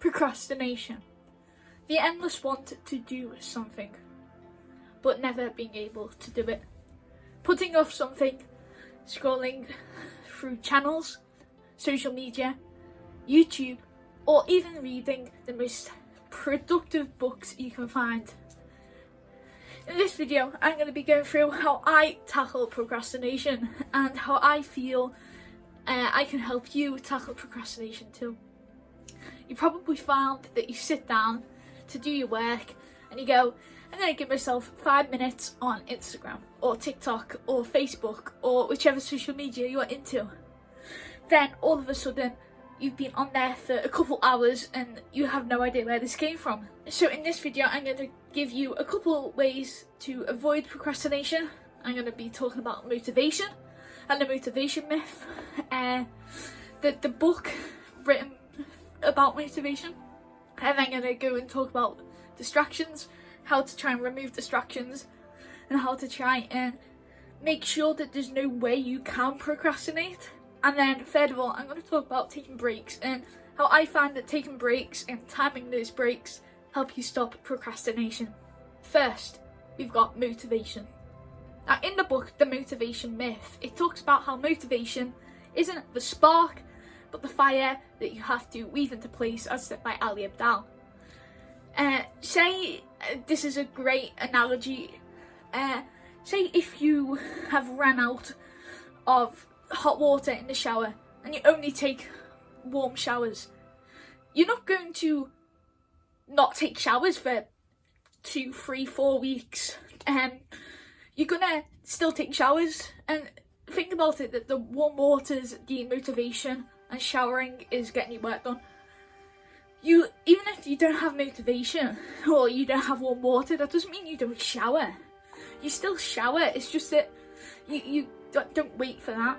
Procrastination. The endless want to do something, but never being able to do it. Putting off something, scrolling through channels, social media, YouTube, or even reading the most productive books you can find. In this video, I'm going to be going through how I tackle procrastination and how I feel I can help you tackle procrastination too. You probably found that you sit down to do your work and you go, I'm going to give myself 5 minutes on Instagram or TikTok or Facebook or whichever social media you're into. Then all of a sudden you've been on there for a couple hours and you have no idea where this came from. So in this video I'm going to give you a couple ways to avoid procrastination. I'm going to be talking about motivation and the motivation myth, the book written about motivation, and then I'm going to go and talk about distractions, how to try and remove distractions, and how to try and make sure that there's no way you can procrastinate. And then third of all, I'm going to talk about taking breaks and how I find that taking breaks and timing those breaks help you stop procrastination. First, we've got motivation. Now in the book, The Motivation Myth, it talks about how motivation isn't the spark, but the fire that you have to weave into place, as said by Ali Abdaal. This is a great analogy. Say if you have ran out of hot water in the shower and you only take warm showers, you're not going to not take showers for 2, 3, 4 weeks. You're gonna still take showers, and think about it, that the warm water's the motivation and showering is getting your work done. Even if you don't have motivation or you don't have warm water, that doesn't mean you don't shower. You still shower, it's just that you don't wait for that.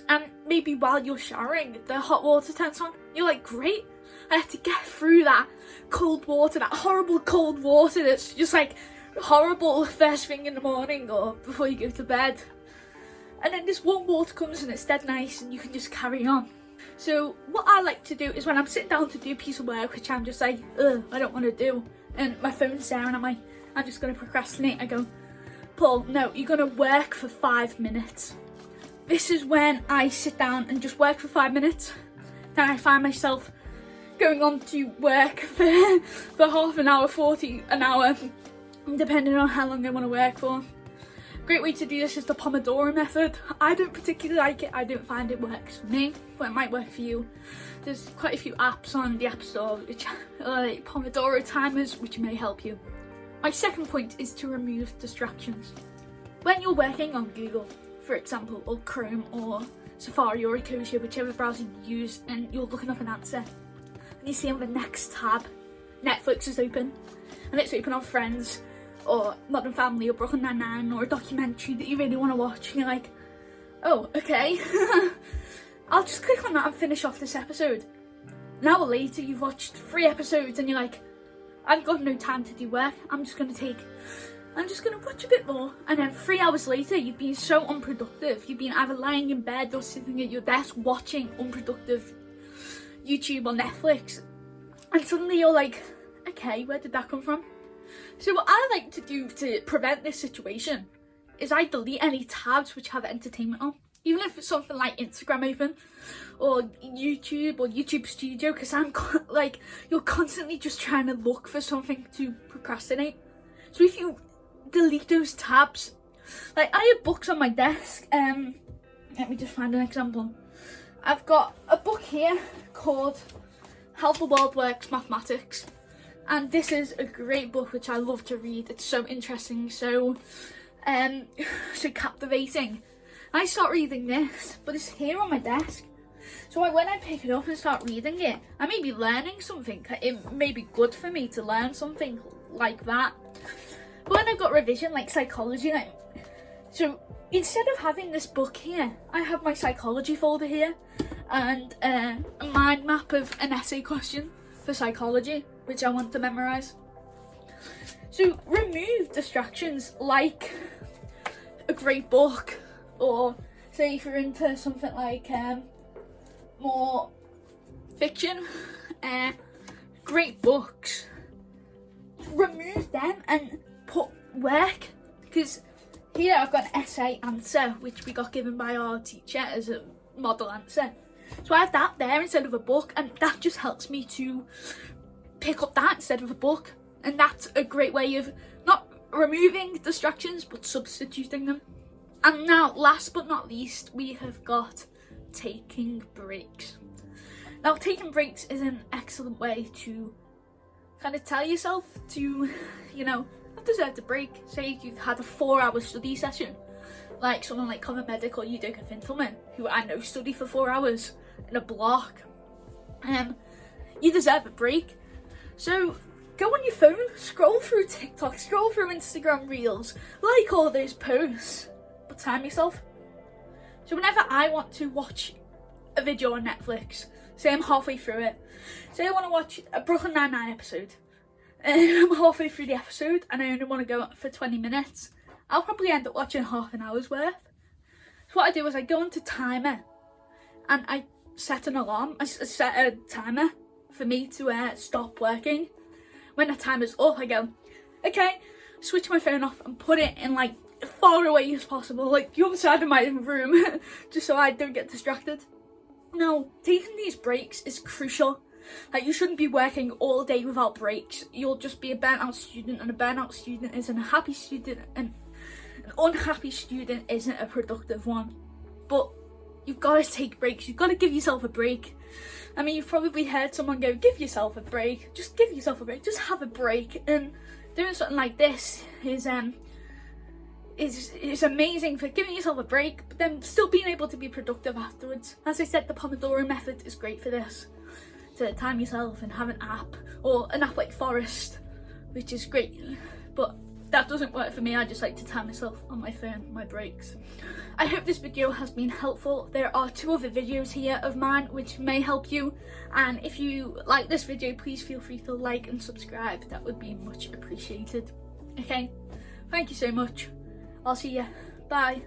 And maybe while you're showering, the hot water turns on, you're like, great, I have to get through that cold water, that horrible cold water that's just like horrible first thing in the morning or before you go to bed. And then this warm water comes and it's dead nice and you can just carry on. So what I like to do is when I'm sitting down to do a piece of work which I'm just like, I don't want to do, and my phone's there and I'm just going to procrastinate, I go, Paul, no, you're going to work for 5 minutes. This is when I sit down and just work for 5 minutes. Then I find myself going on to work for half an hour, 40 an hour, depending on how long I want to work for. Great way to do this is the Pomodoro method. I don't particularly like it, I don't find it works for me, but it might work for you. There's quite a few apps on the App Store which are like Pomodoro timers, which may help you. My second point is to remove distractions. When you're working on Google, for example, or Chrome or Safari or Ecosia, whichever browser you use, and you're looking up an answer, and you see on the next tab, Netflix is open, and it's open on Friends, or Modern Family, or Brooklyn Nine-Nine, or a documentary that you really want to watch, and you're like, oh, okay, I'll just click on that and finish off this episode. An hour later, you've watched 3 episodes, and you're like, I've got no time to do work, I'm just going to watch a bit more. And then 3 hours later, you've been so unproductive. You've been either lying in bed or sitting at your desk watching unproductive YouTube or Netflix. And suddenly you're like, okay, where did that come from? So what I like to do to prevent this situation is I delete any tabs which have entertainment on. Even if it's something like Instagram open or YouTube Studio, because I'm like, you're constantly just trying to look for something to procrastinate. So if you delete those tabs, like I have books on my desk, let me just find an example. I've got a book here called How the World Works Mathematics, and this is a great book which I love to read. It's so interesting, so captivating. I start reading this, but it's here on my desk, so when I pick it up and start reading it, I may be learning something. It may be good for me to learn something like that. But when I've got revision, like psychology, so instead of having this book here, I have my psychology folder here, and a mind map of an essay question for psychology, which I want to memorise. So remove distractions like a great book, or say if you're into something like more fiction, great books, remove them and put work. Because here I've got an essay answer which we got given by our teacher as a model answer. So I have that there instead of a book, and that just helps me to pick up that instead of a book. And that's a great way of not removing distractions but substituting them. And now, last but not least, we have got taking breaks. Now, taking breaks is an excellent way to kind of tell yourself to, you know, I deserve a break. Say you've had a 4-hour study session, like someone like Common Medical, Udoka Fintelman, who I know study for 4 hours in a block. You deserve a break. So go on your phone, scroll through TikTok, scroll through Instagram Reels, like all those posts, but time yourself. So whenever I want to watch a video on Netflix, say I'm halfway through it, say I want to watch a Brooklyn Nine-Nine episode, and I'm halfway through the episode and I only want to go for 20 minutes, I'll probably end up watching half an hour's worth. So what I do is I go into timer and I set an alarm, I set a timer for me to stop working. When the timer's up, I go, okay, switch my phone off and put it in like far away as possible, like the other side of my room, just so I don't get distracted. No, taking these breaks is crucial. Like, you shouldn't be working all day without breaks. You'll just be a burnt out student, and a burnt out student isn't a happy student, and an unhappy student isn't a productive one. But you've got to take breaks. You've got to give yourself a break. I mean, you've probably heard someone go, give yourself a break. Just give yourself a break. Just have a break. And doing something like this is amazing for giving yourself a break, but then still being able to be productive afterwards. As I said, the Pomodoro method is great for this. To time yourself and have an app, or an app like Forest, which is great, but that doesn't work for me. I just like to time myself on my phone, my breaks. I hope this video has been helpful. There are 2 other videos here of mine which may help you, and if you like this video, please feel free to like and subscribe. That would be much appreciated. Okay, thank you so much. I'll see you. Bye.